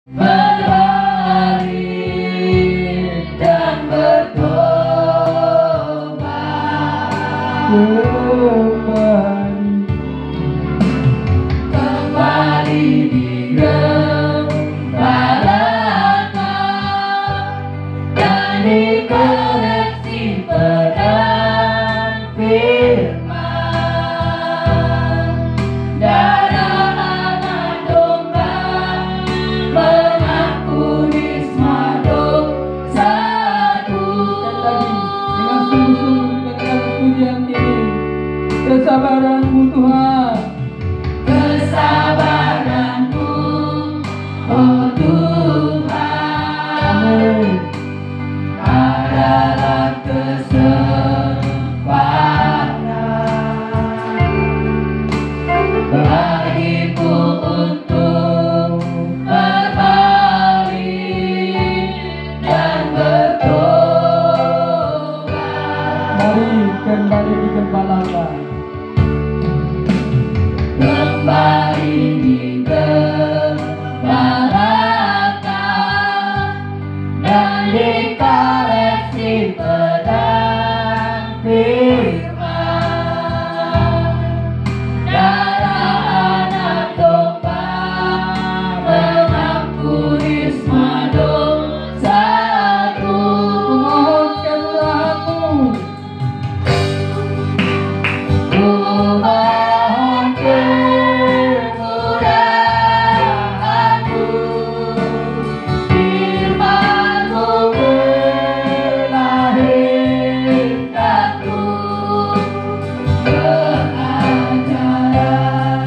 berbalik dan bertobat. Kembali digembalakan dan dikoreksi pedang firman. Darah anak domba mengampuni semua dosaku. Dengan sungguh-sungguh dengan pujian ini, kesabaranmu Tuhan, Kesabaranmu, oh Tuhan, adalah kesempatan bagiku untuk berbalik dan bertobat. mari kembali digembalakan. Kembali digembalakan dan dikoreksi pedang firman. Darah anak domba mengampuni semua dosaku. Kumohon kemurahan-Mu, Kumohon kemurahan-Mu, firman-Mu melahirkanku, pengajaran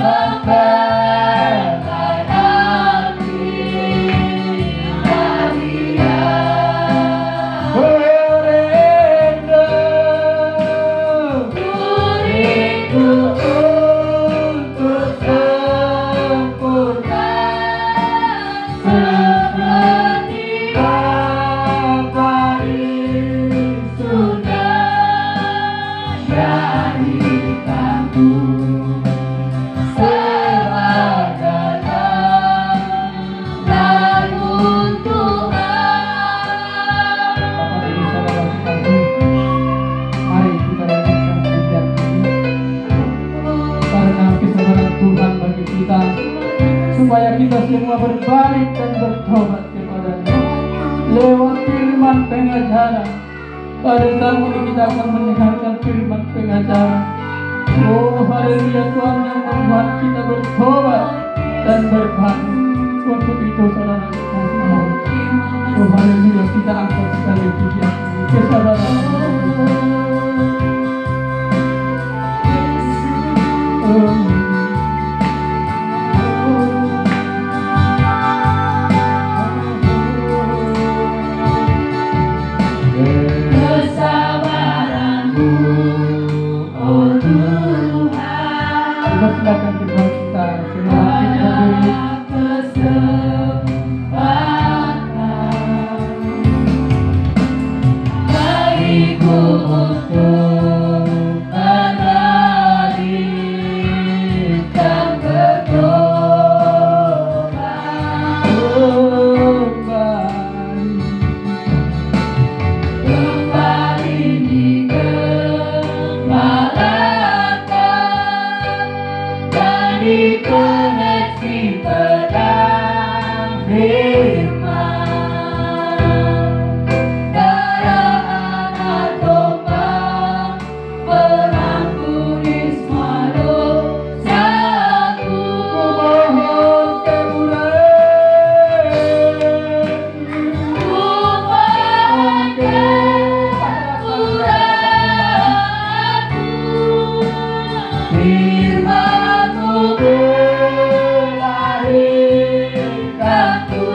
membelai hati kalian. Diriku untuk sempurna seperti Bapa di surga. Jadikanku sebagai teladan Tuhan. Bapak Ibu Saudara sekalian, mari kita lanjutkan pujian ini karena kesabaran Tuhan bagi kita, supaya kita semua berbalik dan bertobat kepada-Nya lewat firman pengajaran. Pada saat ini kita akan mendengarkan firman pengajaran. Oh haleluya, Tuhan yang membuat kita bertobat dan berbalik. Untuk itu saudara sekalian, oh haleluya, kita angkat sekali pujian kesabaran. Kesabaranmu, oh Tuhan, Kita silakan kita semua kita beri kesempatan bagiku untuk berbalik dan bertobat. Kembali digembalakan dan dikoreksi pedang firman. Darah anak domba mengampuni semua dosaku. Kumohon kemurahan-Mu, Kumohon kemurahan-Mu, firman-Mu melahirkanku,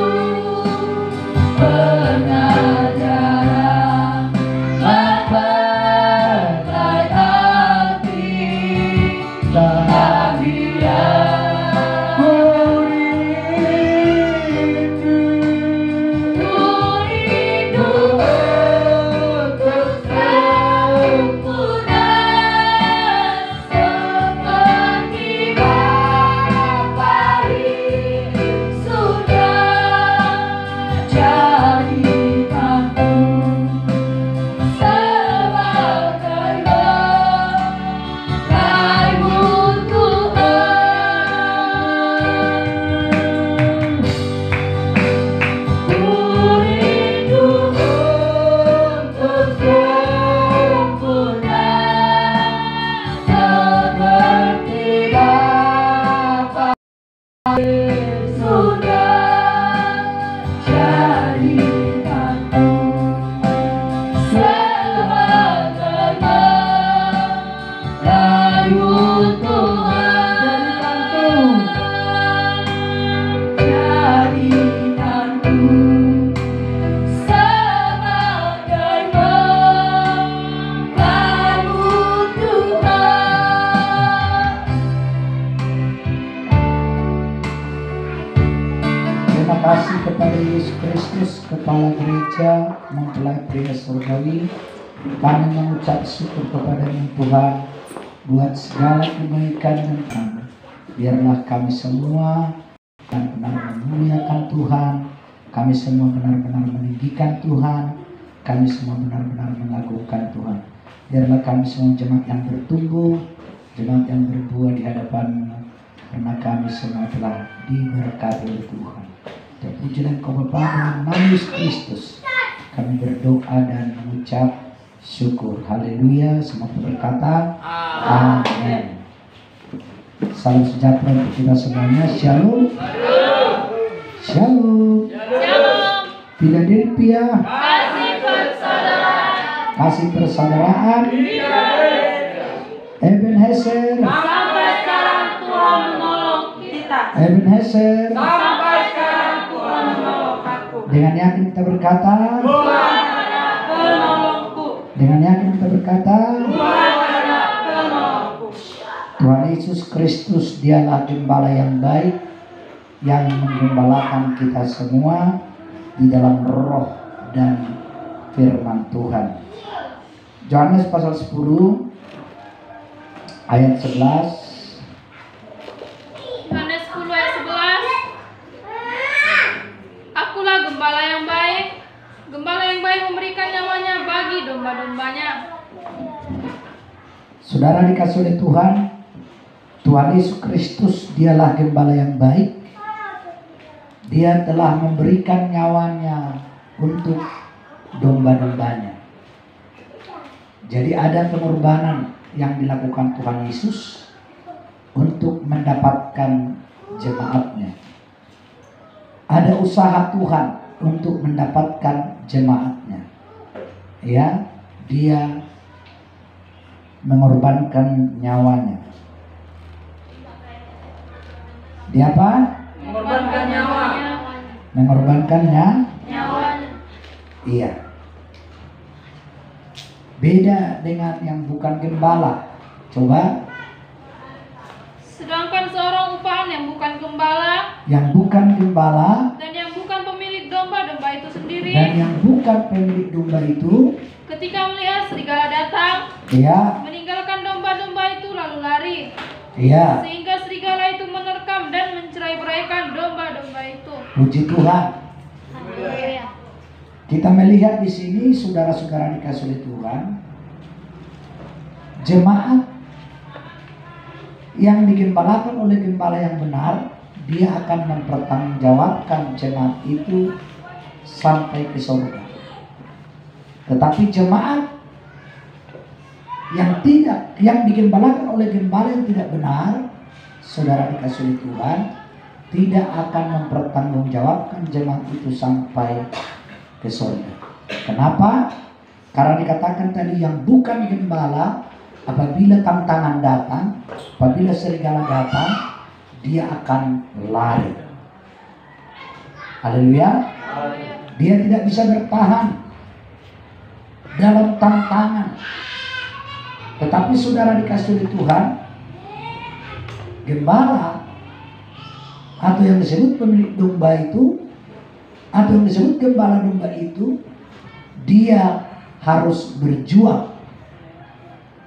kasih kepada Yesus Kristus, Kepala Gereja Mempelai Pria Surgawi. Kami mengucap syukur kepada-Mu Tuhan buat segala kebaikan dan kamu. Biarlah kami semua benar-benar memuliakan Tuhan. Kami semua benar-benar meninggikan Tuhan. Kami semua benar-benar mengagungkan Tuhan. Biarlah kami semua jemaat yang bertumbuh, jemaat yang berbuah di hadapan-Mu, karena kami semua telah diberkati oleh Tuhan. Terpuji dan Kau Bapa dalam nama Yesus Kristus. Kami berdoa dan mengucap syukur. Haleluya. Semua berkata amin. Salam sejahtera untuk kita semuanya. Shalom. Shalom. Philadelphia. Kasih persaudaraan. Ebenezer. Sampai sekarang Tuhan menolong kita. Ebenezer. Sampai sekarang Tuhan menolong aku. Dengan yakin kita berkata. Tuhan adalah penolongku. Dengan yakin kita berkata. Tuhan adalah penolongku. Tuhan Yesus Kristus dialah gembala yang baik, yang menggembalakan kita semua di dalam roh dan firman Tuhan. Yohanes pasal 10 ayat 11. Yohanes 10 ayat 11. Akulah gembala yang baik. Gembala yang baik memberikan nyawanya bagi domba-dombanya. Saudara dikasih oleh Tuhan, Tuhan Yesus Kristus dialah gembala yang baik. Dia telah memberikan nyawanya untuk domba-dombanya. Jadi ada pengorbanan yang dilakukan Tuhan Yesus untuk mendapatkan jemaatnya. Ada usaha Tuhan untuk mendapatkan jemaatnya. Ya, dia mengorbankan nyawanya. Dia apa? Mengorbankan nyawa. Mengorbankannya. Nyawanya. Iya. Beda dengan yang bukan gembala. Coba. Sedangkan seorang upahan yang bukan gembala Yang bukan gembala dan yang bukan pemilik domba-domba itu sendiri, dan yang bukan pemilik domba itu, ketika melihat serigala datang, ya, meninggalkan domba-domba itu lalu lari, iya. sehingga serigala itu menerkam dan mencerai-beraikan domba-domba itu. Puji Tuhan. Haleluya. Kita melihat di sini, saudara-saudara dikasih oleh Tuhan, jemaat yang digembalakan oleh gembala yang benar, dia akan mempertanggungjawabkan jemaat itu sampai ke surga. Tetapi jemaat yang digembalakan oleh gembala yang tidak benar, saudara dikasih oleh Tuhan, tidak akan mempertanggungjawabkan jemaat itu sampai ke surga. Kenapa? Karena dikatakan tadi yang bukan gembala, apabila tantangan datang, apabila serigala datang, dia akan lari. Haleluya. Dia tidak bisa bertahan dalam tantangan. Tetapi saudara dikasih oleh Tuhan, gembala atau yang disebut pemilik domba itu, atau yang disebut gembala domba itu, dia harus berjuang.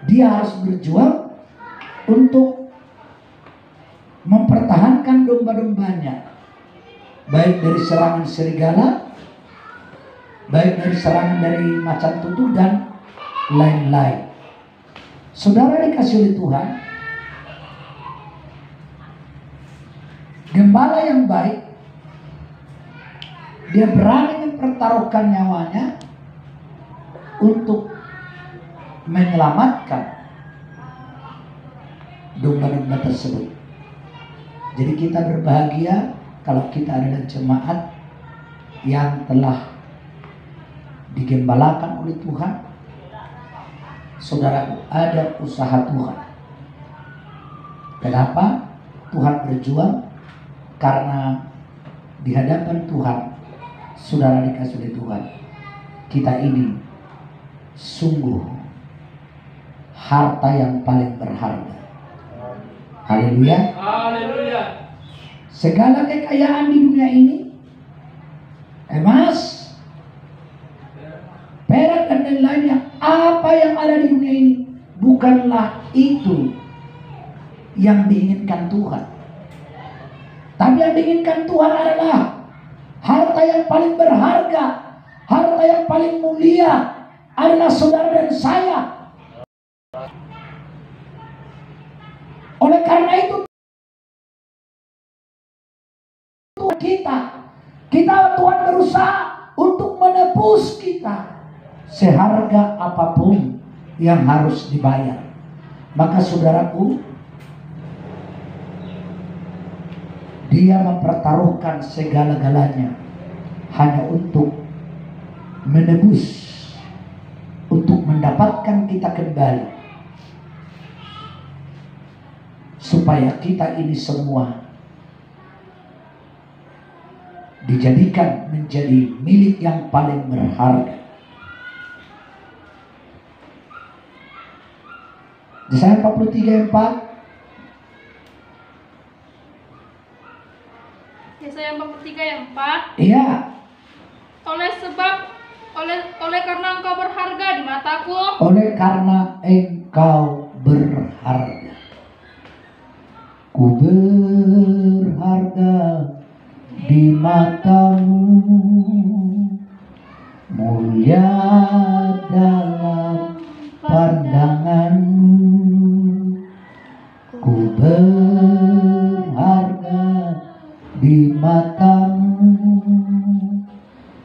Dia harus berjuang untuk mempertahankan domba-dombanya, baik dari serangan serigala, baik dari serangan dari macan tutul dan lain-lain. Saudara dikasih oleh Tuhan, gembala yang baik, dia berani mempertaruhkan nyawanya untuk menyelamatkan domba-domba tersebut. Jadi kita berbahagia kalau kita adalah jemaat yang telah digembalakan oleh Tuhan. Saudara, ada usaha Tuhan. Kenapa? Tuhan berjuang karena di hadapan Tuhan, saudara dikasih oleh Tuhan, kita ini sungguh harta yang paling berharga. Haleluya. Haleluya. Segala kekayaan di dunia ini ada di dunia ini, bukanlah itu yang diinginkan Tuhan. Tapi yang diinginkan Tuhan adalah harta yang paling berharga, harta yang paling mulia adalah saudara dan saya. Oleh karena itu Tuhan berusaha untuk menebus kita seharga apapun yang harus dibayar. Maka saudaraku, dia mempertaruhkan segala-galanya hanya untuk menebus, untuk mendapatkan kita kembali, supaya kita ini semua dijadikan menjadi milik yang paling berharga. Yesaya 43:4. Yesaya 43:4. Iya. Oleh karena engkau berharga di mataku. Oleh karena engkau berharga. Ku berharga di matamu, mulia dalam pandanganmu. Ku berharga di matamu,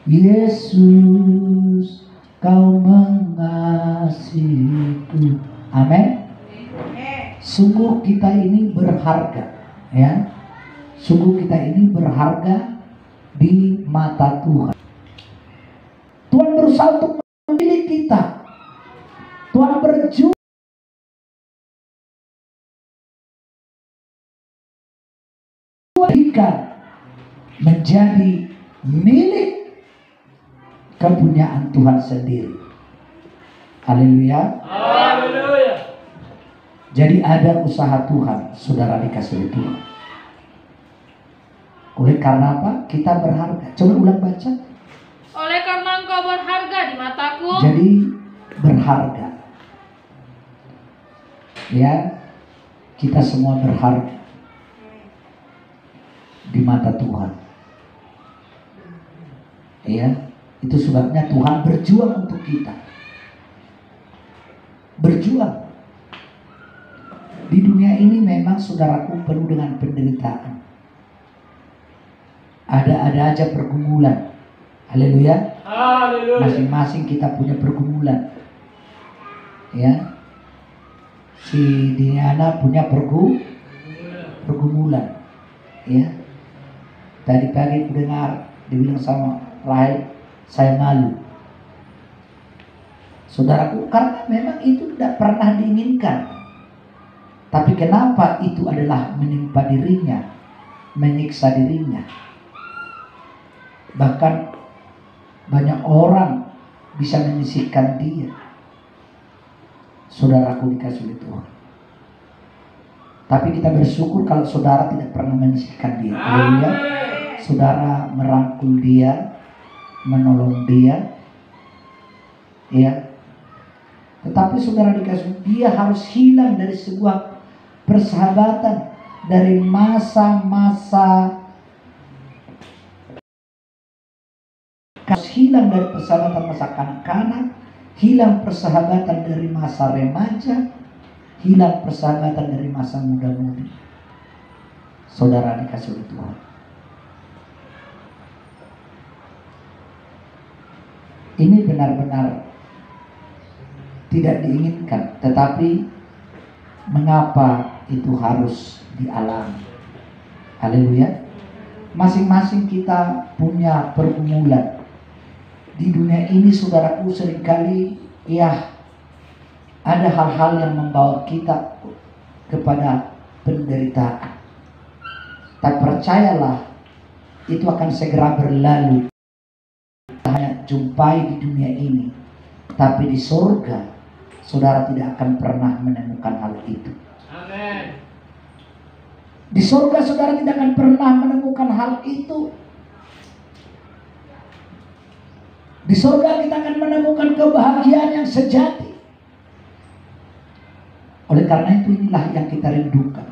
Yesus, kau mengasihiku. Amin. Sungguh kita ini berharga, ya. Sungguh kita ini berharga di mata Tuhan. Tuhan berusaha untuk memilih kita. Tuhan berjuang menjadi milik kepunyaan Tuhan sendiri. Haleluya. Haleluya. Jadi ada usaha Tuhan, saudara dikasih Tuhan. Oleh karena apa? Kita berharga. Coba ulang baca. Oleh karena engkau berharga di mataku. Jadi berharga. Ya, kita semua berharga di mata Tuhan. Ya, itu sebabnya Tuhan berjuang untuk kita. Berjuang. Di dunia ini memang saudaraku penuh dengan penderitaan. Ada aja pergumulan. Haleluya. Haleluya. Masing-masing kita punya pergumulan. Ya. Si Diana punya pergumulan. Ya. Tadi pagi aku dengar dibilang sama Rahel, saya malu. Saudaraku, karena memang itu tidak pernah diinginkan. Tapi kenapa itu adalah menimpa dirinya, menyiksa dirinya. Bahkan banyak orang bisa menyisihkan dia. Saudaraku dikasih Tuhan. Tapi kita bersyukur kalau saudara tidak pernah menyisihkan dia. Haleluya. Saudara merangkul dia, menolong dia. Ya. Tetapi saudara dikasih, dia harus hilang dari sebuah persahabatan, dari masa-masa, harus hilang dari persahabatan masa kanak-kanak, hilang persahabatan dari masa remaja, hilang persahabatan dari masa muda-mudi. Saudara dikasih oleh Tuhan. Ini benar-benar tidak diinginkan, tetapi mengapa itu harus dialami? Haleluya. Masing-masing kita punya pergumulan. Di dunia ini saudaraku seringkali ya ada hal-hal yang membawa kita kepada penderitaan. Tak percayalah, itu akan segera berlalu. Hanya jumpai di dunia ini, tapi di surga saudara tidak akan pernah menemukan hal itu. Amin. Di surga saudara tidak akan pernah menemukan hal itu. Di surga kita akan menemukan kebahagiaan yang sejati. karena itu inilah yang kita rindukan.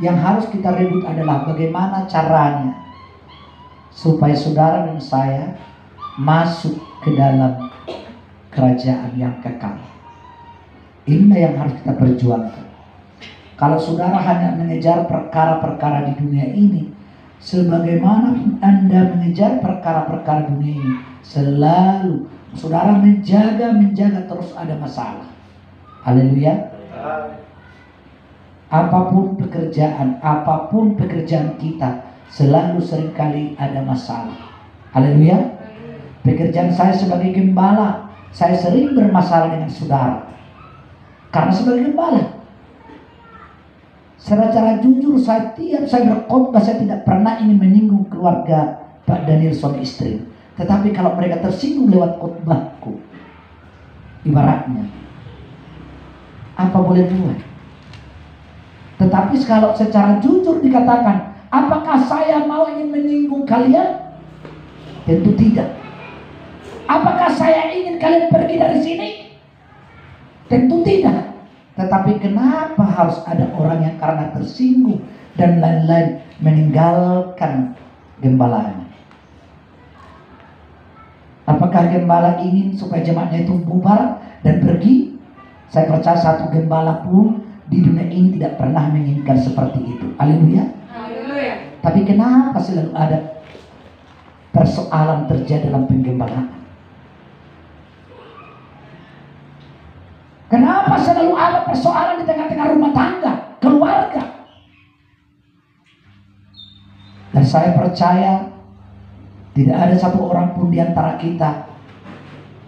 Yang harus kita rebut adalah bagaimana caranya supaya saudara dan saya masuk ke dalam kerajaan yang kekal. Inilah yang harus kita perjuangkan. Kalau saudara hanya mengejar perkara-perkara di dunia ini, sebagaimana Anda mengejar perkara-perkara dunia ini, selalu saudara menjaga terus ada masalah. Haleluya. Apapun pekerjaan kita, selalu seringkali ada masalah. Haleluya. Pekerjaan saya sebagai gembala, saya sering bermasalah dengan saudara. Karena sebagai gembala, secara jujur tiap saya berkhotbah, saya tidak pernah ingin menyinggung keluarga Pak Danielson istri. Tetapi kalau mereka tersinggung lewat khotbahku, ibaratnya, apa boleh buat? Tetapi kalau secara jujur dikatakan, apakah saya mau ingin menyinggung kalian? Tentu tidak. Apakah saya ingin kalian pergi dari sini? Tentu tidak. Tetapi kenapa harus ada orang yang karena tersinggung dan lain-lain meninggalkan gembalanya? Apakah gembala ingin supaya jemaatnya itu bubar dan pergi? Saya percaya satu gembala pun di dunia ini tidak pernah menginginkan seperti itu. Haleluya. Tapi kenapa selalu ada persoalan terjadi dalam penggembalaan? Kenapa selalu ada persoalan di tengah-tengah rumah tangga, keluarga? Dan saya percaya tidak ada satu orang pun di antara kita,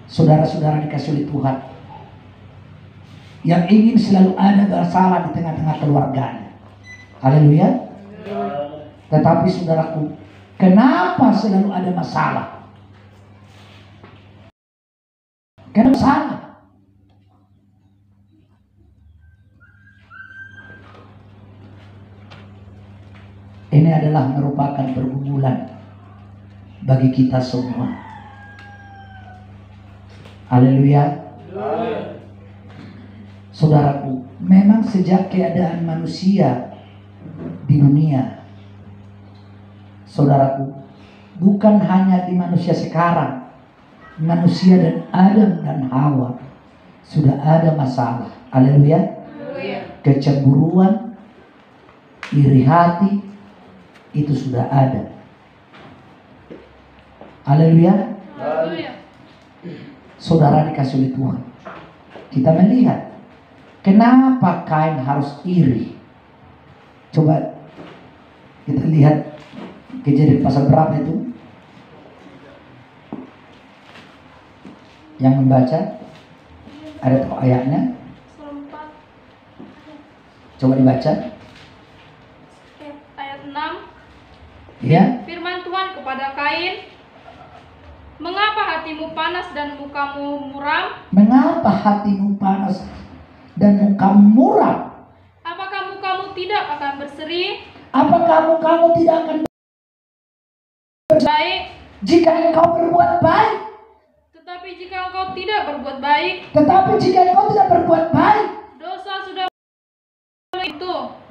saudara-saudara dikasih oleh Tuhan, yang ingin selalu ada masalah di tengah-tengah keluarganya. Haleluya. Tetapi saudaraku, kenapa selalu ada masalah? Kenapa masalah? Ini adalah merupakan pergumulan bagi kita semua. Haleluya. Saudaraku, memang sejak keadaan manusia di dunia, saudaraku, bukan hanya di manusia sekarang, manusia dan Adam dan Hawa sudah ada masalah. Haleluya. Kecemburuan, iri hati, itu sudah ada. Haleluya. Saudara dikasih oleh Tuhan, kita melihat kenapa Kain harus iri. Coba kita lihat Kejadian pasal berapa itu? Yang membaca ada tahu ayatnya? Coba dibaca. Ayat 6. Ya. Firman Tuhan kepada Kain, mengapa hatimu panas dan mukamu muram? Mengapa hatimu panas dan mukamu muram? Apakah mukamu tidak akan berseri? Apakah mukamu tidak akan baik jika engkau berbuat baik? Tetapi jika engkau tidak berbuat baik,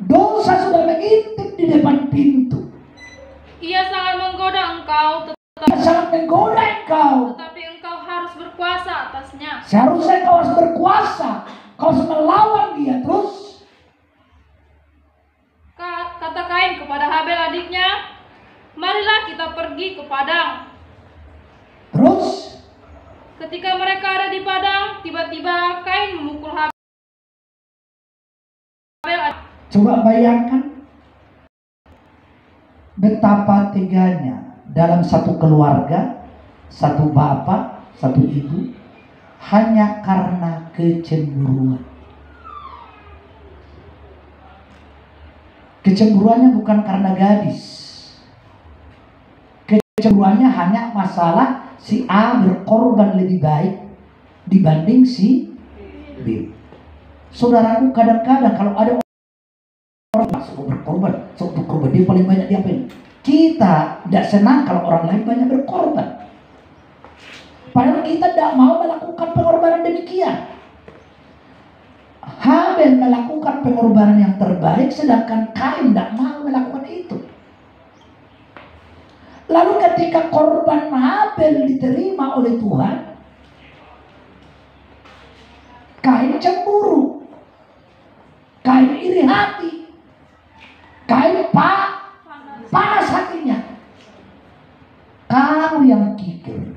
dosa sudah mengintip di depan pintu. Ia sangat menggoda engkau, tetapi engkau harus berkuasa atasnya. Seharusnya kau harus berkuasa, kau harus melawan dia. Terus kata Kain kepada Habel adiknya, marilah kita pergi ke padang. Terus Ketika mereka ada di padang, tiba-tiba Kain memukul Habel. coba bayangkan betapa teganya dalam satu keluarga, satu bapak, satu ibu, hanya karena kecemburuan. Kecemburuannya bukan karena gadis. Kecemburuannya hanya masalah si A berkorban lebih baik dibanding si B. Saudaraku, kadang-kadang kalau ada orang berkorban, dia paling banyak diapain? Kita tidak senang kalau orang lain banyak berkorban. Padahal kita tidak mau melakukan pengorbanan demikian. Habel melakukan pengorbanan yang terbaik, sedangkan Kain tidak mau melakukan itu. Lalu ketika korban Habel diterima oleh Tuhan, Kain cemburu, Kain iri hati, Kain panas hatinya. Kamu yang kikir,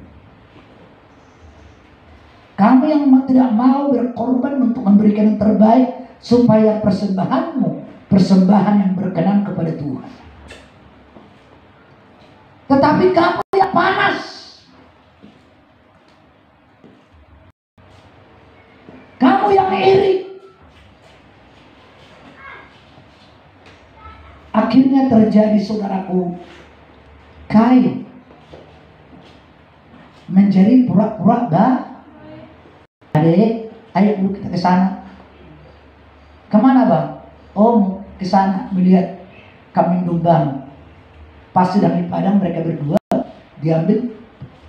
kamu yang tidak mau berkorban untuk memberikan yang terbaik supaya persembahanmu persembahan yang berkenan kepada Tuhan. Tetapi kamu yang panas, kamu yang iri, akhirnya terjadi, saudaraku, Kain menjadi pura-pura Adek, ayo dulu kita ke sana. Kemana bang? Om, ke sana melihat kambing domba. Pas sedang di padang mereka berdua, diambil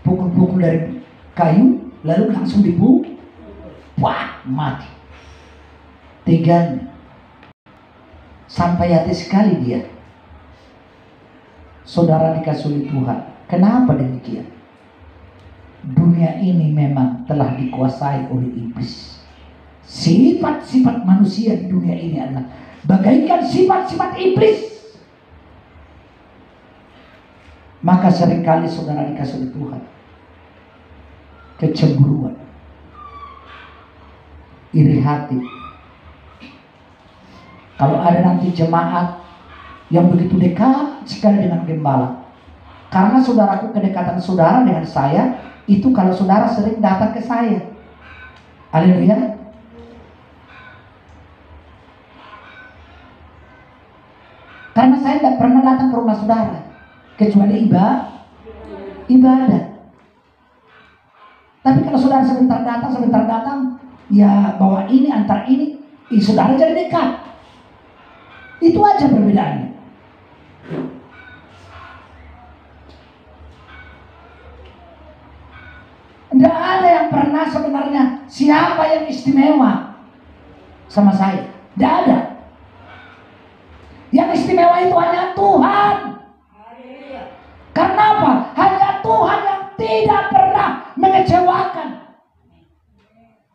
pukul-pukul dari kayu, lalu langsung dibunuh. Wah, mati. Teganya. Sampai hati sekali dia. Saudara dikasih oleh Tuhan. Kenapa demikian? Dunia ini memang telah dikuasai oleh iblis. Sifat-sifat manusia di dunia ini adalah bagaikan sifat-sifat iblis. Maka seringkali saudara dikasih oleh Tuhan kecemburuan, iri hati. Kalau ada nanti jemaat yang begitu dekat sekali dengan gembala, karena saudaraku, kedekatan saudara dengan saya itu kalau saudara sering datang ke saya. Haleluya. Karena saya tidak pernah datang ke rumah saudara kecuali ibadah. Tapi kalau saudara sebentar datang, ya bawa ini antar ini, saudara jadi dekat. Itu aja perbedaannya. Tidak ada yang pernah sebenarnya siapa yang istimewa sama saya. Tidak ada. Yang istimewa itu hanya Tuhan. Karena apa? Hanya Tuhan yang tidak pernah mengecewakan.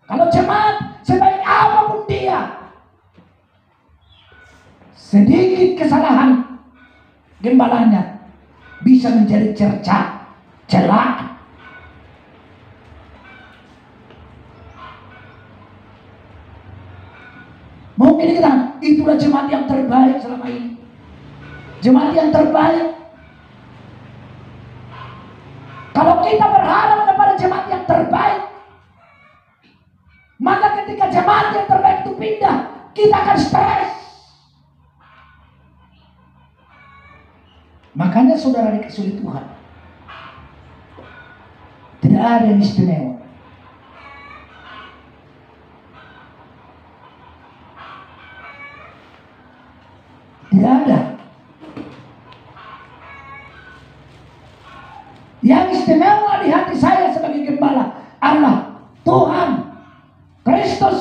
Kalau jemaat sebaik apapun dia, sedikit kesalahan gembalanya bisa menjadi cerca, celaan. Mungkin kita, itulah jemaat yang terbaik selama ini. Jemaat yang terbaik. Kalau kita berharap kepada jemaat yang terbaik, maka ketika jemaat yang terbaik itu pindah, kita akan stres. Makanya saudara dikasih oleh Tuhan, tidak ada yang istimewa. Tidak ada. Yang istimewa di hati saya sebagai gembala adalah Tuhan Kristus.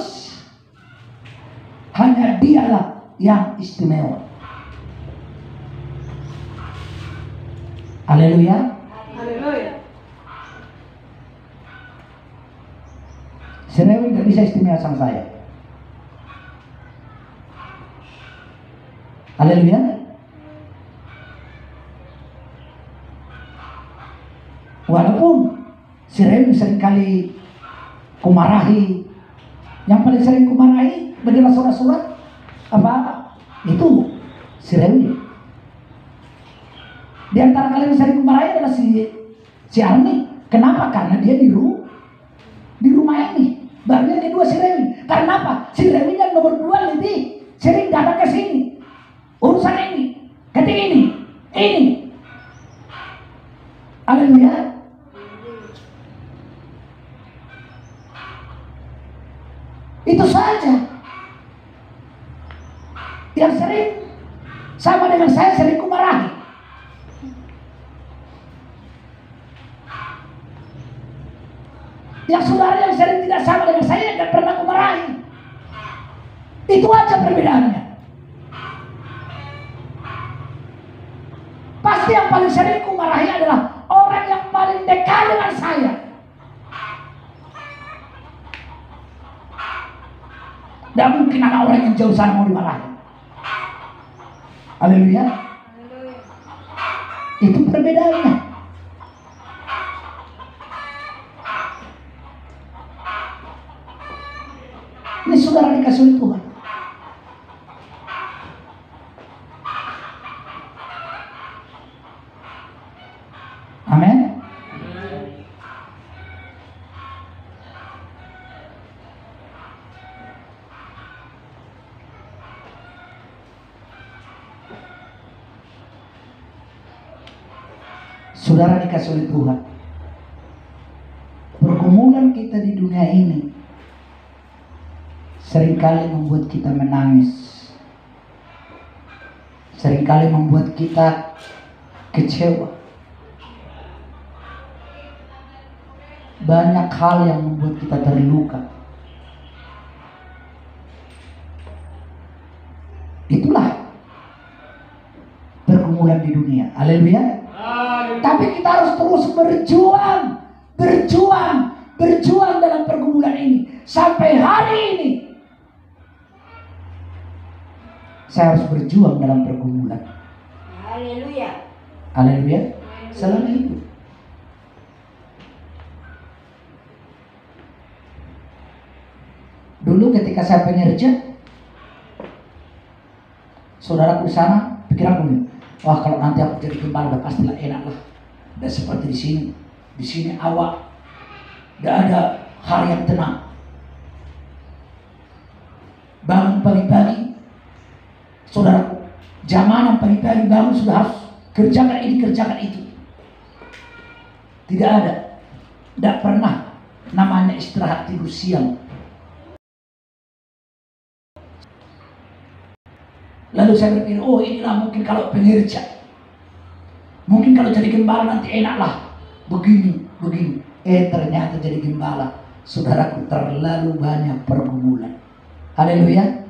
Hanya dialah yang istimewa. Haleluya. Haleluya. Serewi tidak bisa istimewa sama saya. Haleluya. Walaupun si Rewi seringkali kumarahi, yang paling sering kumarahi bagaimana surat-surat apa itu si Rewi. Di antara kalian yang sering kumarahi adalah si Arni. Kenapa? Karena dia di rumah ini. Baru yang kedua si Rewi. Karena apa? Si Rewi yang nomor 2 lebih sering datang ke sini. Urusan ini, ketik ini. Haleluya. Itu saja. Yang sering sama dengan saya sering kumarahi. Yang saudara yang sering tidak sama dengan saya tidak pernah kumarahi. Itu aja perbedaannya. Pasti yang paling sering ku marahi adalah orang yang paling dekat dengan saya. Tidak mungkin ada orang yang jauh sana mau dimarahi. Haleluya. Itu perbedaannya. Ini saudara dikasih oleh Tuhan. Amin. Saudara dikasih oleh Tuhan. Pergumulan kita di dunia ini seringkali membuat kita menangis, seringkali membuat kita kecewa. Banyak hal yang membuat kita terluka. Itulah pergumulan di dunia. Haleluya. Tapi kita harus terus berjuang dalam pergumulan ini sampai hari ini. Saya harus berjuang dalam pergumulan. Haleluya. Haleluya. Selama itu. Dulu ketika saya pengerja, saudaraku di sana, pikiranku nih, wah kalau nanti aku jadi gembala udah pastilah enak lah. Udah seperti di sini. Di sini awak, udah ada hari yang tenang. Bangun pagi-pagi, saudaraku, jamanan pagi-pagi bangun sudah harus kerjakan ini, kerjakan itu. Tidak ada, tidak pernah namanya istirahat tidur siang. Lalu saya berpikir, oh inilah mungkin kalau pengerja, mungkin kalau jadi gembala nanti enaklah begini. Ternyata jadi gembala, saudaraku, terlalu banyak pergumulan. Haleluya.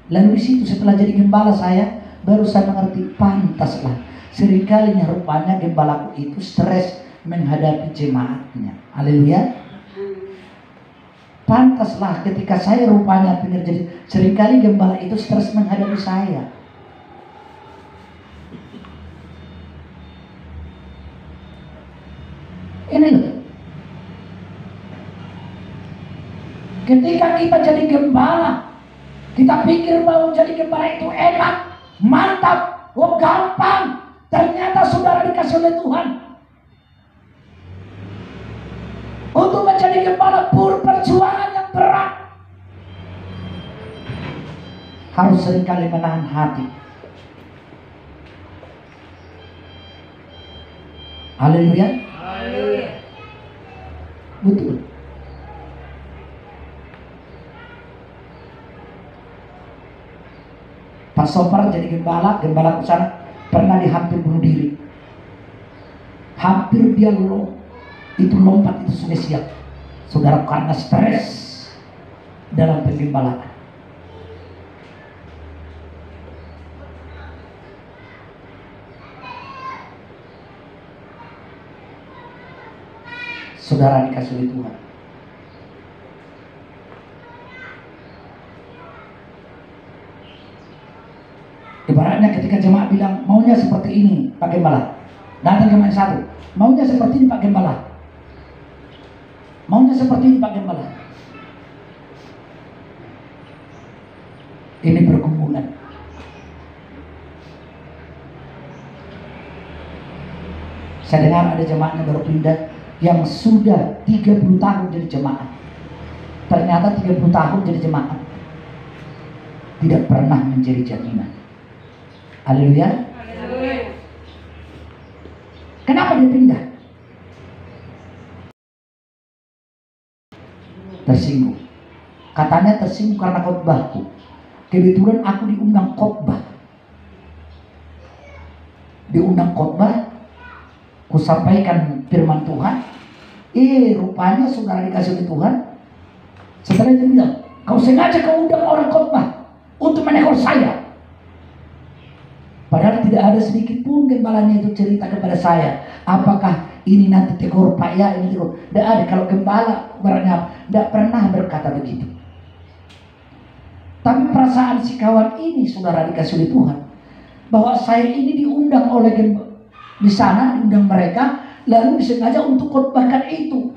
Lalu di situ setelah jadi gembala saya baru saya mengerti, pantaslah seringkalinya rupanya gembalaku itu stres menghadapi jemaatnya. Haleluya. Pantaslah ketika saya rupanya pengerja, seringkali gembala itu stres menghadapi saya. Ini loh. Ketika kita jadi gembala, kita pikir bahwa jadi gembala itu enak, mantap, gampang. Ternyata saudara dikasih oleh Tuhan untuk menjadi gembala perjuangan yang berat. Harus seringkali menahan hati. Haleluya. Haleluya. Betul. Pak Sopar jadi gembala ke sana pernah hampir bunuh diri. Hampir dia lompat itu sudah siap. Saudara, karena stres dalam penggembalaan. Saudara dikasih oleh Tuhan. Ibaratnya ketika jemaat bilang maunya seperti ini Pak Gembala, datang ke main satu, maunya seperti ini Pak Gembala, maunya seperti ini Pak Gembala. Ini pergumulan. Saya dengar ada jemaatnya baru pindah yang sudah 30 tahun jadi jemaat. Ternyata 30 tahun jadi jemaat tidak pernah menjadi jaminan. Haleluya. Kenapa dia pindah? Tersinggung. Katanya tersinggung karena khotbahku. Kebetulan aku diundang khotbah. Diundang khotbah, ku sampaikan firman Tuhan. Rupanya saudara dikasih oleh Tuhan. Setelah itu bilang, kau sengaja kau undang orang khotbah. untuk menegur saya. Padahal tidak ada sedikit pun gembalanya itu cerita kepada saya, apakah ini nanti tegur Pak ya, ini tegur. Tidak ada. Kalau gembala barangnya tidak pernah berkata begitu. Tapi perasaan si kawan ini, saudara, dikasih oleh Tuhan, bahwa saya ini diundang oleh di sana, diundang mereka, lalu disengaja untuk khotbahkan itu.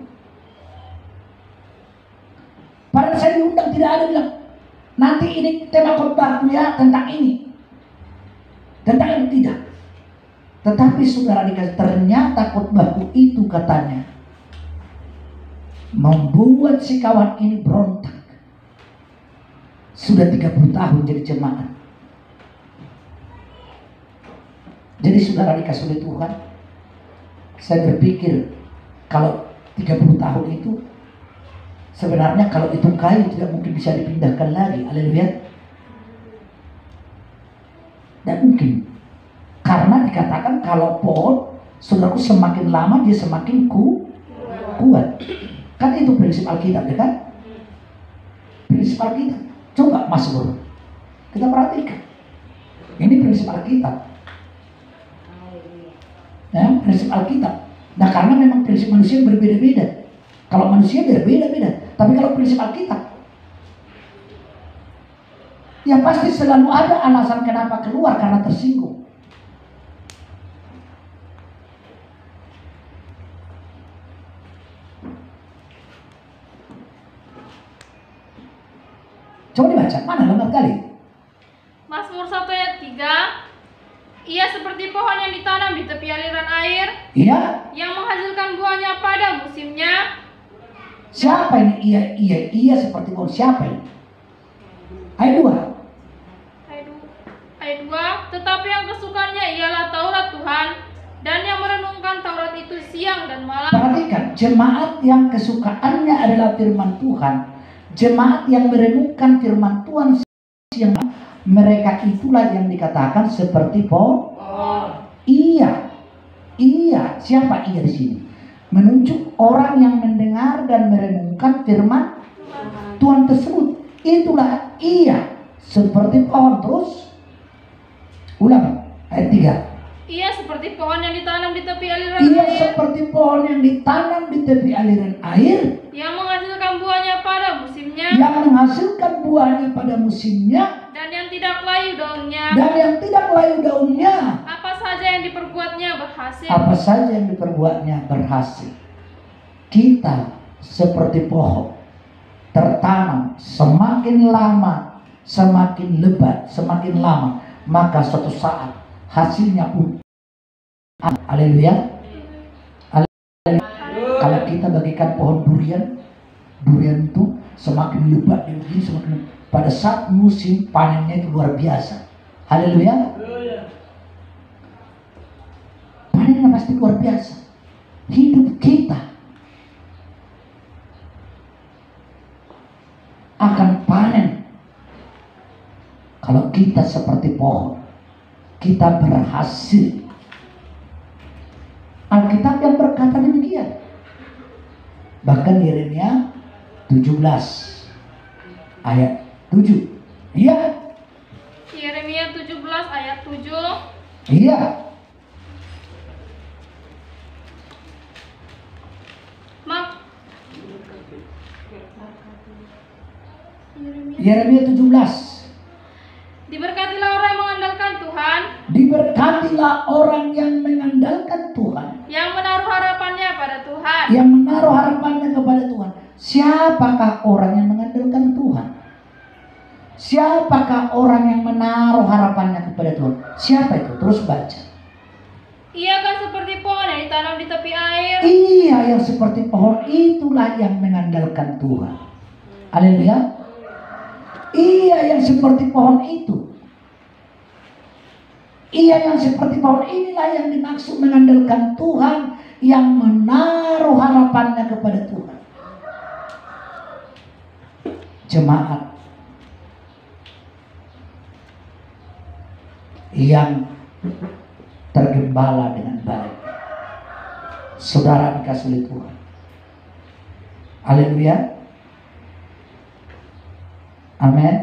Padahal saya diundang, tidak ada bilang, nanti ini tema khotbahku ya tentang ini. Tentang ini tidak. Tetapi saudara dikasih, ternyata khotbahku itu katanya membuat si kawan ini berontak. Sudah 30 tahun jadi jemaat. Jadi saudara dikasih oleh Tuhan, saya berpikir kalau 30 tahun itu sebenarnya kalau itu kayu tidak mungkin bisa dipindahkan lagi. Haleluya. Tidak mungkin. Karena dikatakan kalau pohon, saudaraku, semakin lama dia semakin kuat. Kan itu prinsip Alkitab, ya kan? Prinsip Alkitab. Coba Mazmur, kita perhatikan. Ini prinsip Alkitab. Ya, prinsip Alkitab. Nah, karena memang prinsip manusia berbeda-beda. Kalau manusia berbeda-beda, tapi kalau prinsip Alkitab, ya pasti selalu ada alasan kenapa keluar, karena tersinggung. Coba dibaca, mana lembar kali? Mazmur 1 ayat 3. Ia seperti pohon yang ditanam di tepi aliran air, Iya. yang menghasilkan buahnya pada musimnya. Siapa ini? Iya seperti pohon. Siapa ini? Ayat 2. Ayat 2. Tetapi yang kesukaannya ialah Taurat Tuhan, dan yang merenungkan Taurat itu siang dan malam. Perhatikan, jemaat yang kesukaannya adalah firman Tuhan, jemaat yang merenungkan firman Tuhan siang, mereka itulah yang dikatakan seperti pohon. Iya. Siapa iya di sini? Menunjuk orang yang mendengar dan merenungkan firman Tuhan tersebut. Itulah iya seperti pohon. Terus ulang ayat 3. Ia seperti pohon yang ditanam di tepi aliran Ia air, seperti pohon yang ditanam di tepi aliran air, yang menghasilkan buahnya pada musimnya, yang menghasilkan buahnya pada musimnya, dan yang tidak layu daunnya. dan yang tidak layu daunnya. Apa saja yang diperbuatnya berhasil. Apa saja yang diperbuatnya berhasil. Kita seperti pohon tertanam, semakin lama semakin lebat, semakin lama, maka suatu saat hasilnya pun. Haleluya. Kalau kita bagikan pohon durian itu semakin lebat, semakin, pada saat musim panennya itu luar biasa. Haleluya. Panennya pasti luar biasa. Hidup kita akan panen kalau kita seperti pohon. Kita berhasil. Alkitab yang berkata demikian. Bahkan Yeremia 17 ayat 7. Iya. Yeremia 17 ayat 7. Iya. Yeremia 17. Diberkatilah orang yang mengandalkan Tuhan, Diberkatilah orang yang mengandalkan Tuhan, yang menaruh harapannya pada Tuhan. yang menaruh harapannya kepada Tuhan. Siapakah orang yang mengandalkan Tuhan? Siapakah orang yang menaruh harapannya kepada Tuhan? Siapa itu? Terus baca. Ia kan seperti pohon yang ditanam di tepi air. Iya, yang seperti pohon itulah yang mengandalkan Tuhan. Haleluya. Iya, yang seperti pohon itu. Iya, yang seperti pohon inilah yang dimaksud mengandalkan Tuhan, yang menaruh harapannya kepada Tuhan. Jemaat yang tergembala dengan baik, saudara dikasih oleh Tuhan. Haleluya. Amin.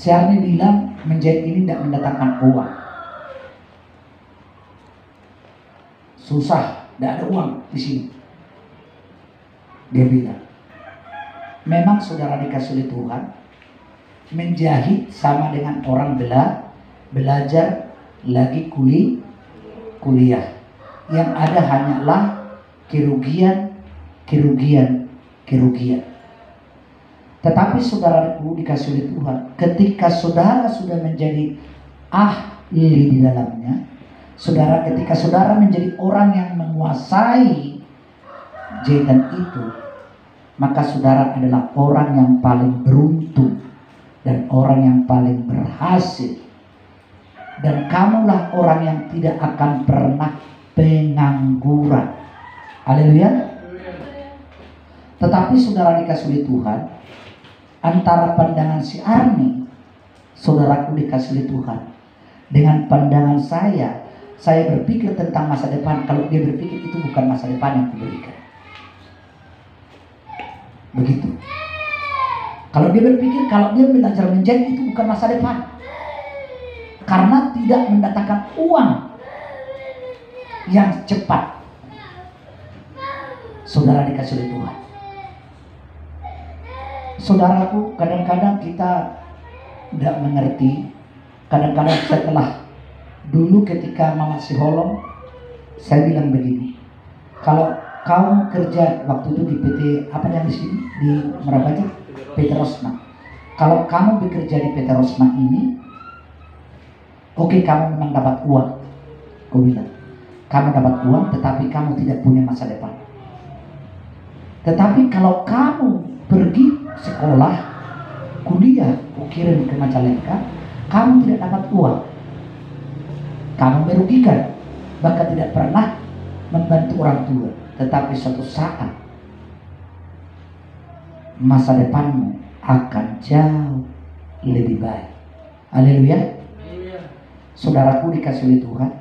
Si Arni bilang menjahit ini tidak mendatangkan uang. Susah, tidak ada uang di sini. Dia bilang, memang saudara dikasih oleh Tuhan, menjahit sama dengan orang belajar lagi kuliah. Yang ada hanyalah kerugian. Tetapi saudaraku dikasih oleh Tuhan, ketika saudara sudah menjadi ahli di dalamnya, ketika saudara menjadi orang yang menguasai jahitan itu, maka saudara adalah orang yang paling beruntung dan orang yang paling berhasil. Dan kamulah orang yang tidak akan pernah pengangguran. Haleluya. Tetapi saudara dikasih oleh Tuhan, antara pandangan si Arni, saudaraku dikasih oleh Tuhan, dengan pandangan saya berpikir tentang masa depan. Kalau dia berpikir itu bukan masa depan yang diberikan. Begitu. Kalau dia berpikir kalau dia belajar menjahit itu bukan masa depan, karena tidak mendatangkan uang yang cepat. Saudara dikasih oleh Tuhan. Saudaraku, kadang-kadang kita tidak mengerti. Kadang-kadang setelah dulu ketika Mama Siholong, saya bilang begini, kalau kau kerja waktu itu di PT apa yang di sini di Merabaja, PT Rosma. Kalau kamu bekerja di PT Rosma ini, oke, kamu memang dapat uang. Kau bilang, kamu dapat uang, tetapi kamu tidak punya masa depan. Tetapi kalau kamu pergi sekolah, kuliah, kirim ke Majalengka, kamu tidak dapat uang. Kamu merugikan, bahkan tidak pernah membantu orang tua. Tetapi suatu saat masa depanmu akan jauh lebih baik. Haleluya. Saudaraku dikasih oleh Tuhan,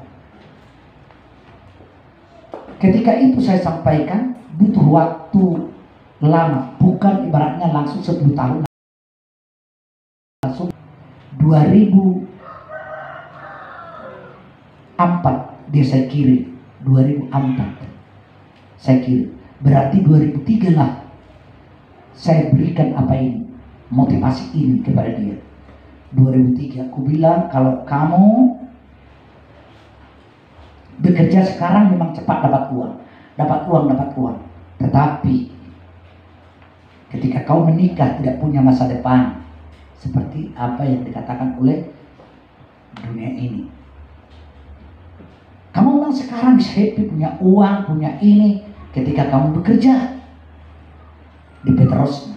ketika itu saya sampaikan butuh waktu lama, bukan ibaratnya langsung 10 tahun, langsung 2004 dia saya kirim, 2004 saya kirim, berarti 2003 lah saya berikan apa ini, motivasi ini kepada dia. 2003 aku bilang, kalau kamu bekerja sekarang memang cepat dapat uang, tetapi ketika kau menikah tidak punya masa depan, seperti apa yang dikatakan oleh dunia ini. Kamu memang sekarang bisa happy, punya uang, punya ini, ketika kamu bekerja di Petrosna.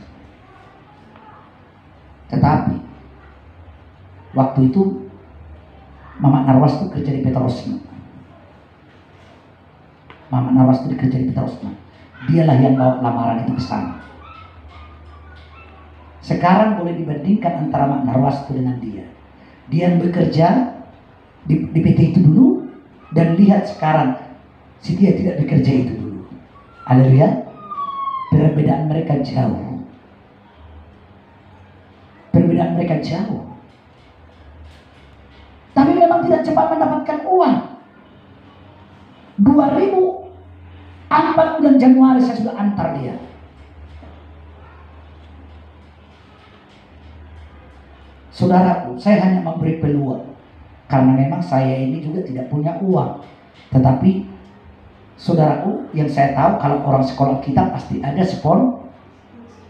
Tetapi waktu itu Mama Narwas itu kerja di Petrosna. Mama Narwas itu kerja di Petrosna. Dialah yang bawa lamaran itu ke sana. Sekarang boleh dibandingkan antara Mak Narwas itu dengan dia. Dia yang bekerja di PT itu dulu, dan lihat sekarang si dia tidak bekerja itu dulu. Haleluya. Perbedaan mereka jauh. Tapi memang tidak cepat mendapatkan uang. 2004 bulan Januari saya sudah antar dia. Saudaraku, saya hanya memberi peluang, karena memang saya ini juga tidak punya uang. Tetapi saudaraku, yang saya tahu kalau orang sekolah kita pasti ada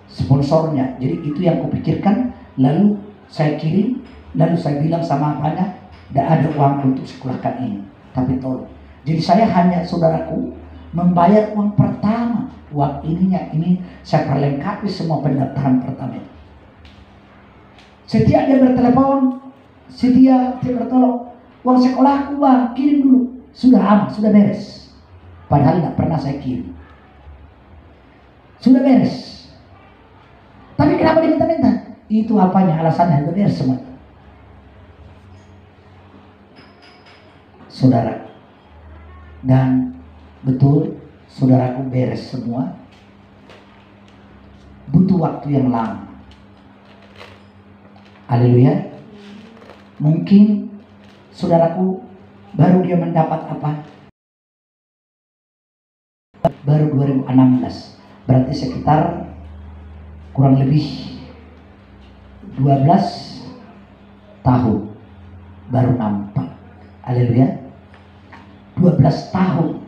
sponsornya. Jadi itu yang kupikirkan. Lalu saya kirim, lalu saya bilang sama apanya, tidak ada uang untuk sekolahkan ini, tapi tolong. Jadi saya hanya, saudaraku, membayar uang pertama. Uang ininya, ini saya perlengkapi semua pendaftaran pertama itu. Setiap dia bertelepon, setiap dia bertolong, uang sekolahku bang, kirim dulu. Sudah aman, sudah beres. Padahal tidak pernah saya kirim. Sudah beres. Tapi kenapa dia minta-minta? Itu apanya, alasannya, sudah beres semua. Saudara, dan betul saudaraku beres semua. Butuh waktu yang lama. Haleluya. Mungkin saudaraku baru dia mendapat apa? Baru 2016. Berarti sekitar kurang lebih 12 tahun baru nampak. Haleluya. 12 tahun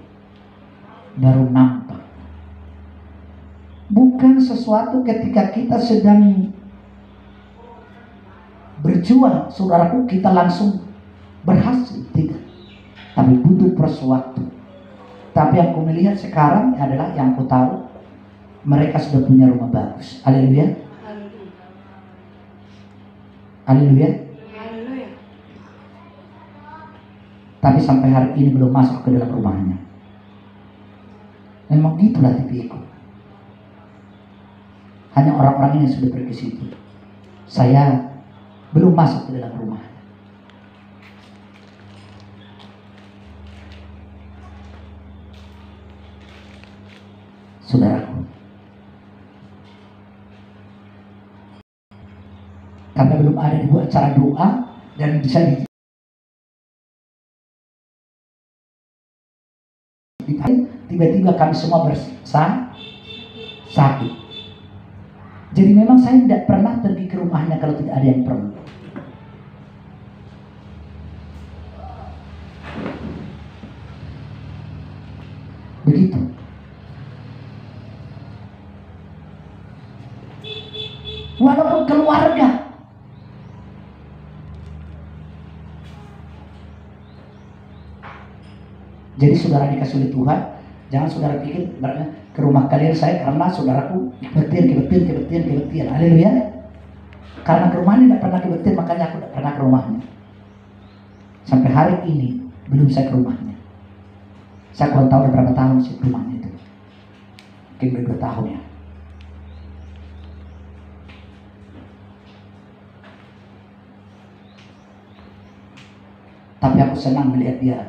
baru nampak. Bukan sesuatu ketika kita sedang berjuang, saudaraku, kita langsung berhasil, tidak. Tapi butuh proses waktu. Tapi yang aku melihat sekarang adalah, yang aku tahu, mereka sudah punya rumah bagus. Haleluya. Haleluya. Tapi sampai hari ini belum masuk ke dalam rumahnya. Memang gitulah tipiku. Hanya orang-orang ini sudah pergi ke situ. Saya belum masuk ke dalam rumah. Saudaraku, karena belum ada dibuat acara doa dan bisa tiba-tiba kami semua sakit. Jadi memang saya tidak pernah pergi ke rumahnya kalau tidak ada yang perlu. Begitu. Walaupun keluarga, jadi saudara dikasih oleh Tuhan, jangan saudara pikir ke rumah kalian saya karena saudaraku kebetian. Haleluya. Karena ke rumahnya tidak pernah kebetian, makanya aku tidak pernah ke rumahnya. Sampai hari ini belum saya ke rumahnya. Saya kurang tahu berapa tahun sih ke rumahnya itu. Mungkin 2 tahun ya. Tapi aku senang melihat dia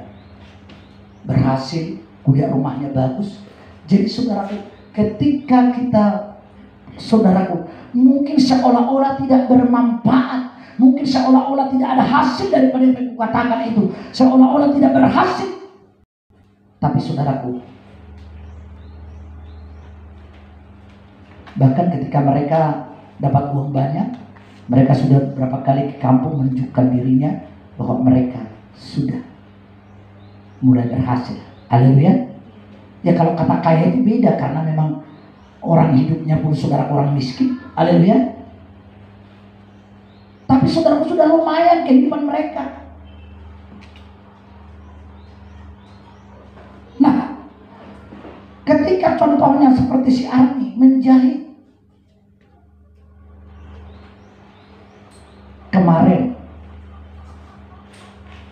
berhasil, kuliah rumahnya bagus. Jadi saudaraku, ketika kita, saudaraku, mungkin seolah-olah tidak bermanfaat, mungkin seolah-olah tidak ada hasil daripada yang aku katakan itu, seolah-olah tidak berhasil. Tapi saudaraku, bahkan ketika mereka dapat uang banyak, mereka sudah berapa kali ke kampung menunjukkan dirinya bahwa mereka sudah mulai berhasil. Haleluya. Ya kalau kata kaya itu beda, karena memang orang hidupnya pun saudara orang miskin. Haleluya. Tapi saudaraku sudah lumayan kehidupan mereka. Nah, ketika contohnya seperti si Arni menjahit kemarin,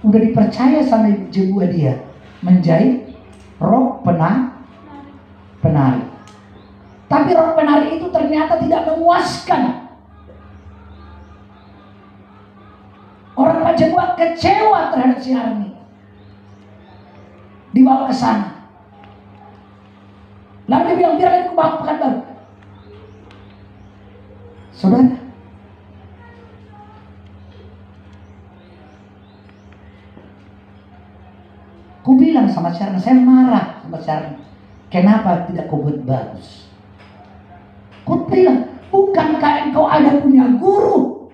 udah dipercaya sama ibu jebua dia menjahit rok penari. Tapi rok penari itu ternyata tidak memuaskan. Orang Pak Jebua kecewa terhadap si Arni. Dibawa ke sana. Lalu dia bilang, biar aku bawa Pekanbaru. Saudara, ku bilang sama Syarna, saya marah sama Syarna. Kenapa tidak kau buat bagus? Ku bilang, bukankah engkau ada punya guru?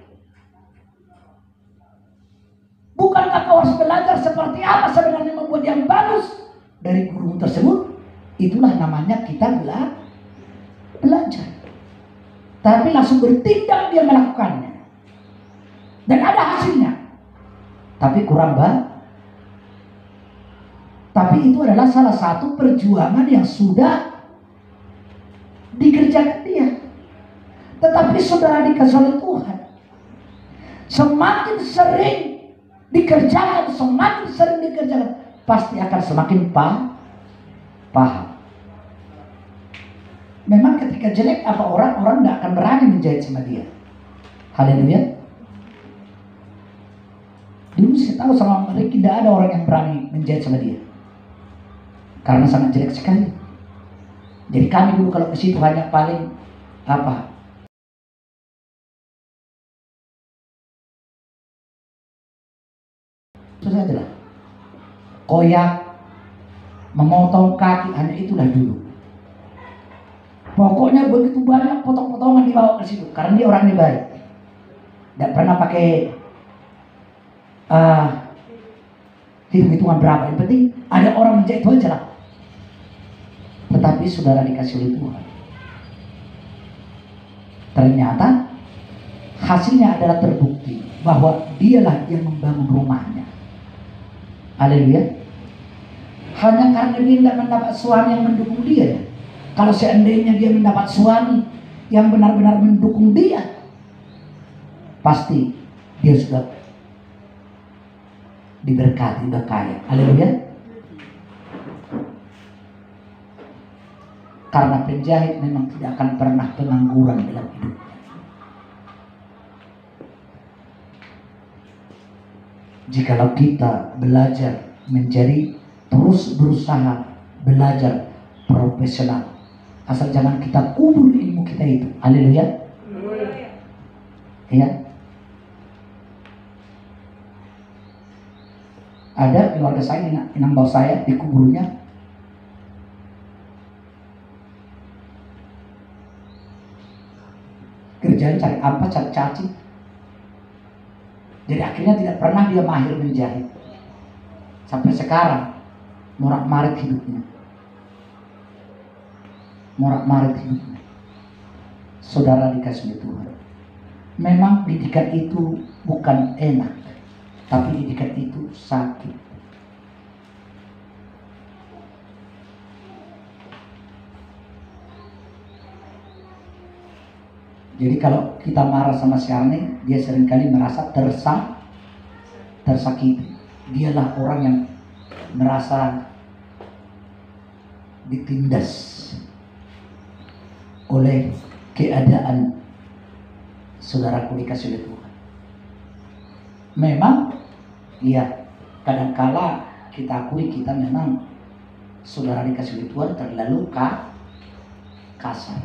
Bukankah kau harus belajar seperti apa sebenarnya membuat yang bagus dari guru tersebut? Itulah namanya kita belajar. Tapi langsung bertindak dia melakukannya. Dan ada hasilnya. Tapi kurang banget. Tapi itu adalah salah satu perjuangan yang sudah dikerjakan dia. Tetapi saudara dikasih oleh Tuhan, semakin sering dikerjakan, pasti akan semakin paham. Memang ketika jelek apa orang tidak akan berani menjahit sama dia. Haleluya. Dulu saya tahu sama mereka tidak ada orang yang berani menjahit sama dia. Karena sangat jelek sekali. Jadi kami dulu kalau ke situ hanya paling Itu saja lah. Koyak, memotong kaki, hanya itulah dulu. Pokoknya begitu banyak potong-potongan dibawa ke situ karena dia orangnya baik. Tidak pernah pakai hitung-hitungan berapa. Yang penting ada orang menjahit itu aja lah. Tetapi saudara dikasih oleh Tuhan, ternyata hasilnya adalah terbukti bahwa dialah yang membangun rumahnya. Haleluya. Hanya karena dia tidak mendapat suami yang mendukung dia. Kalau seandainya dia mendapat suami yang benar-benar mendukung dia, pasti dia sudah diberkati, sudah kaya. Haleluya. Karena penjahit memang tidak akan pernah pengangguran dalam hidupnya. Jikalau kita belajar menjadi terus berusaha belajar profesional, asal jangan kita kubur ilmu kita itu. Haleluya. Ya. Ada keluarga saya inang bawa saya di kuburnya. Kerjaan cari apa, cari cacing. Jadi akhirnya tidak pernah dia mahir menjahit. Sampai sekarang morak-marik hidupnya. Morak-marik hidupnya. Saudara dikasih oleh Tuhan. Memang didikan itu bukan enak, tapi didikan itu sakit. Jadi kalau kita marah sama si Arne, dia seringkali merasa tersakiti. Dialah orang yang merasa ditindas oleh keadaan saudaraku dikasih oleh Tuhan. Memang, ya kadangkala kita akui kita memang saudara dikasih oleh Tuhan terlalu kasar.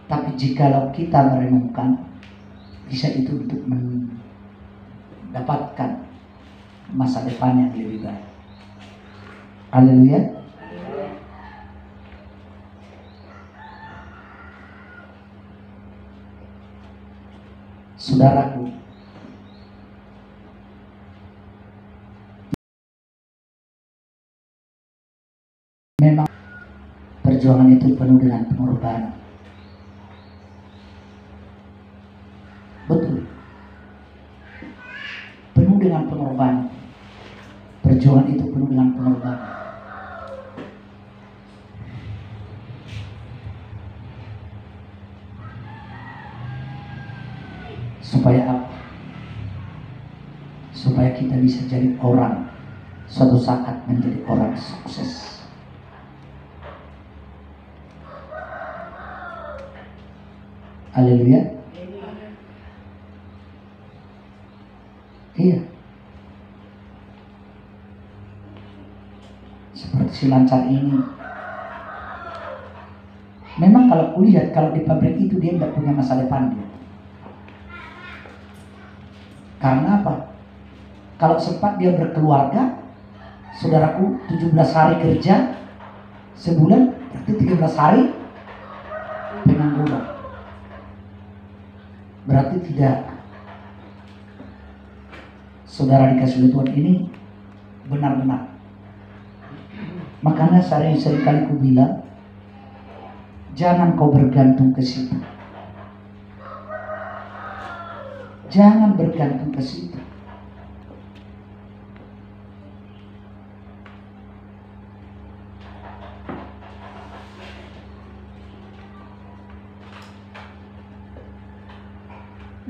Tapi jikalau kita merenungkan, bisa itu untuk mendapatkan masa depan yang lebih baik. Haleluya. Saudaraku, memang perjuangan itu penuh dengan pengorbanan. Betul. Penuh dengan pengorbanan. Perjuangan itu penuh dengan pengorbanan. Supaya apa? Supaya kita bisa jadi orang, suatu saat menjadi orang sukses. Haleluya. Iya. Seperti si lancar ini. Memang kalau kulihat, kalau di pabrik itu dia tidak punya masa depan dia. Karena apa? Kalau sempat dia berkeluarga, saudaraku 17 hari kerja, sebulan berarti 13 hari pengangguran. Berarti tidak. Saudara dikasih oleh Tuhan ini benar-benar. Makanya sering-kali ku bilang, jangan kau bergantung ke situ. Jangan bergantung ke situ.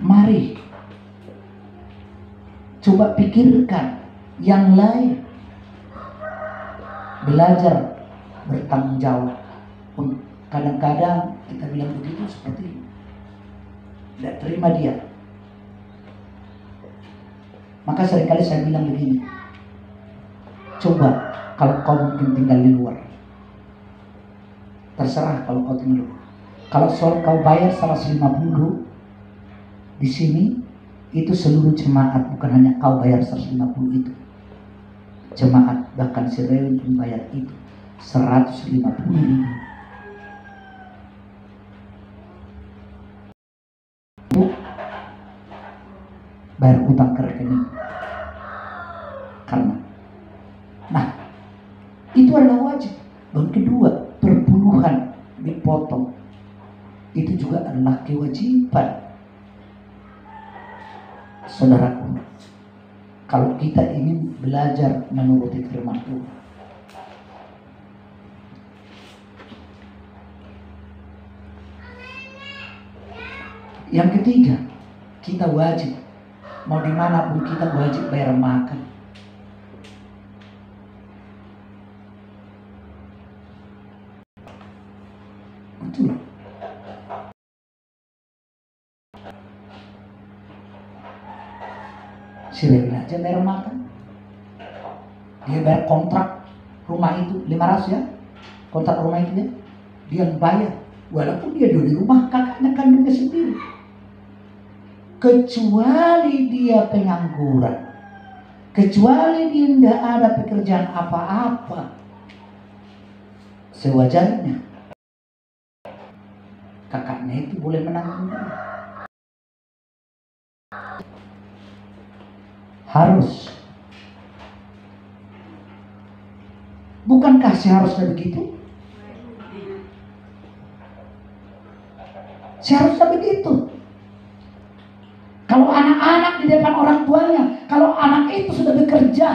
Mari coba pikirkan yang lain. Belajar bertanggung jawab. Kadang-kadang kita bilang begitu seperti tidak terima dia. Maka seringkali saya bilang begini, coba kalau kau mungkin tinggal di luar, terserah kalau kau tinggal di luar. Kalau soal kau bayar 150 di sini, Itu seluruh jemaat, bukan hanya kau bayar 150 itu. Jemaat bahkan si Rewin pun bayar itu 150.000. Bayar utang ke rekening. Karena nah, itu adalah wajib. Dan kedua, perpuluhan dipotong. Itu juga adalah kewajiban. Saudaraku, kalau kita ingin belajar menuruti firman Tuhan, yang ketiga, kita wajib, mau dimanapun kita wajib bayar makan. Betul. Si Rewin aja bayar makan. Dia bayar kontrak rumah itu 500 ya. Kontrak rumah itu ya. Dia bayar. Walaupun dia di rumah kakaknya kandungnya sendiri. Kecuali dia pengangguran. Kecuali dia tidak ada pekerjaan apa-apa. Sewajarnya kakaknya itu boleh menanggung. Harus. Bukankah seharusnya begitu? Seharusnya begitu. Kalau anak-anak di depan orang tuanya, kalau anak itu sudah bekerja,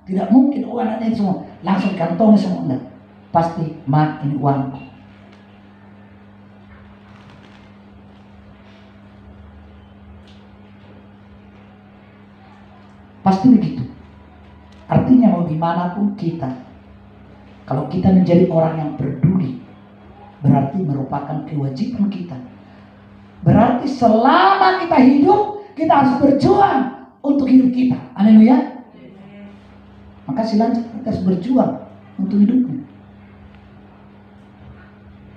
tidak mungkin anaknya itu semua langsung kantongi semua. Enggak. Pasti, "Ma, ini uangku." Pasti begitu. Artinya mau dimanapun kita, kalau kita menjadi orang yang peduli, berarti merupakan kewajiban kita. Berarti selama kita hidup, kita harus berjuang untuk hidup kita. Haleluya. Maka silakan kita harus berjuang untuk hidupnya.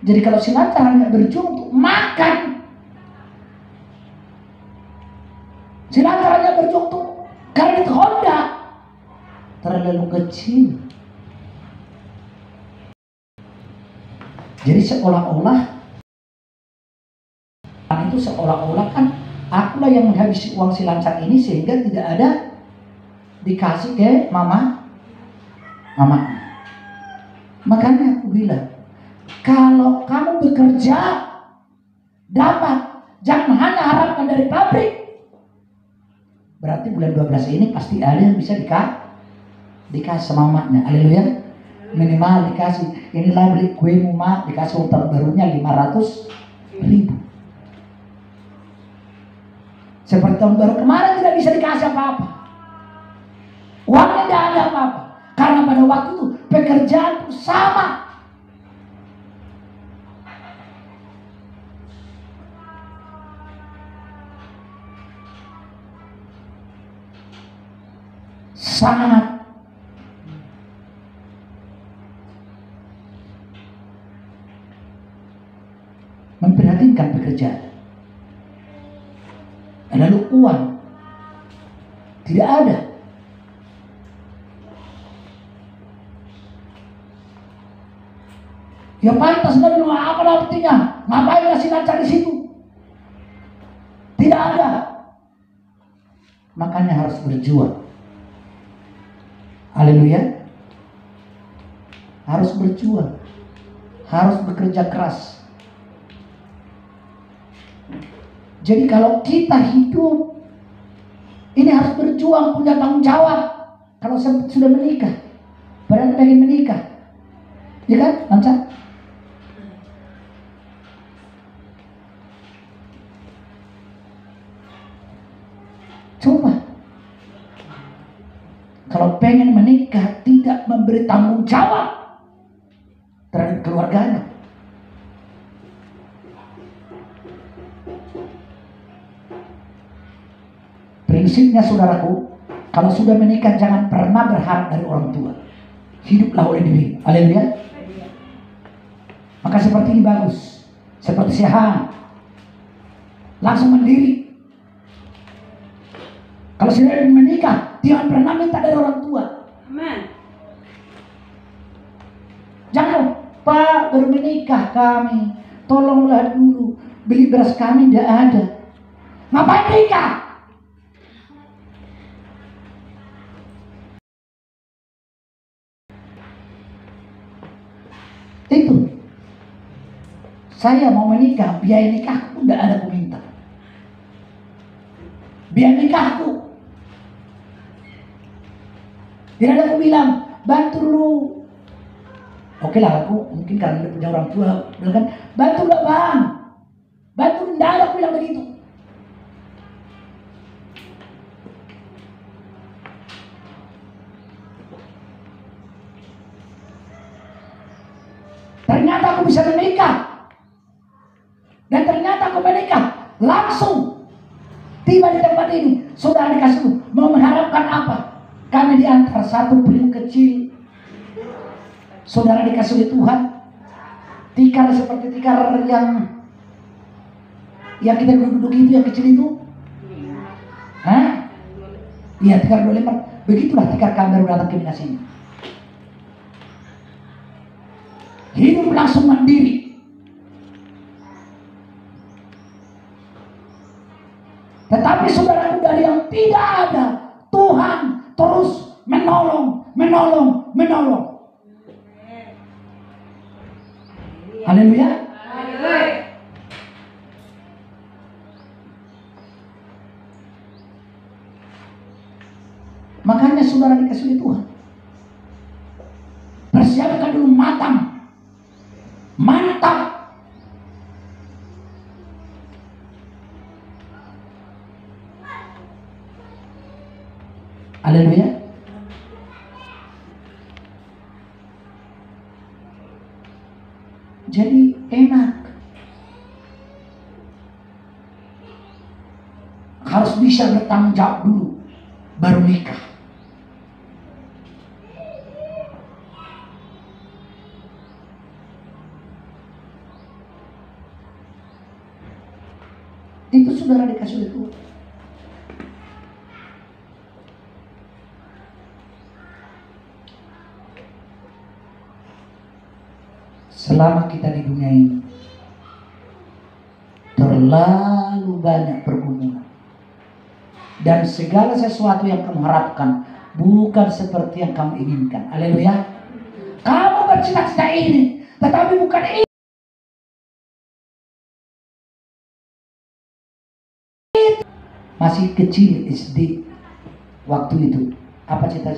Jadi kalau silakan hanya berjuang untuk makan, silakan hanya berjuang untuk kredit Honda, terlalu kecil. Jadi seolah-olah itu seolah-olah kan akulah yang menghabisi uang si lancang ini sehingga tidak ada dikasih ke mama. Makanya aku bilang, kalau kamu bekerja dapat, jangan hanya harapkan dari pabrik. Berarti bulan 12 ini pasti ada yang bisa dikasih sama mamanya. Haleluya. Minimal dikasih, inilah beli kuemu mak, dikasih uang terbarunya 500.000. Seperti tahun baru kemarin tidak bisa dikasih apa-apa. Uangnya tidak ada apa-apa. Karena pada waktu itu pekerjaan sama. Sangat memprihatinkan pekerjaan. Lalu uang tidak ada. Ya pantas dari rumah apa artinya? Ngapain ngasih lancar di situ? Tidak ada. Makanya harus berjuang. Haleluya. Harus berjuang. Harus bekerja keras. Jadi kalau kita hidup, ini harus berjuang, punya tanggung jawab. Kalau sudah menikah, berarti pengen menikah, ya kan, Lancar? Coba, kalau pengen menikah tidak memberi tanggung jawab terhadap keluarganya. Prinsipnya saudaraku, kalau sudah menikah jangan pernah berharap dari orang tua. Hiduplah oleh diri. Haleluya. Maka seperti ini bagus. Seperti si Han, langsung mandiri. Kalau saudara menikah, jangan pernah minta dari orang tua. Amen. Jangan, Pak, baru menikah kami, tolonglah dulu, beli beras kami tidak ada. Ngapain nikah? Itu, saya mau menikah, biaya nikahku tidak ada aku minta. Biaya nikahku tidak ada aku bilang, bantu dulu. Oke lah, aku mungkin karena dia punya orang tua bilang kan, bantu lah bang, bantu, tidak ada aku bilang begitu. Ternyata aku bisa menikah, dan ternyata aku menikah langsung tiba di tempat ini. Saudara dikasih mau mengharapkan apa? Kami diantar satu piring kecil. Saudara dikasih oleh Tuhan tikar seperti tikar yang kita duduk itu, yang kecil itu. Hah? Iya, tikar 25. Begitulah tikar kami baru datang ke Minas ini. Hidup langsung mandiri. Tetapi saudara dari yang tidak ada, Tuhan terus menolong. Haleluya. Makanya saudara dikasih oleh Tuhan, persiapkan dulu mantap. Haleluya. Jadi enak. Harus bisa bertanggung jawab dulu, baru nikah. Itu saudara dikasih oleh Tuhan. Selama kita di dunia ini, terlalu banyak pergumulan, dan segala sesuatu yang kamu harapkan bukan seperti yang kamu inginkan. Haleluya. Kamu bercita-cita ini, tetapi bukan ini. Masih kecil SD waktu itu, apa cita-cita?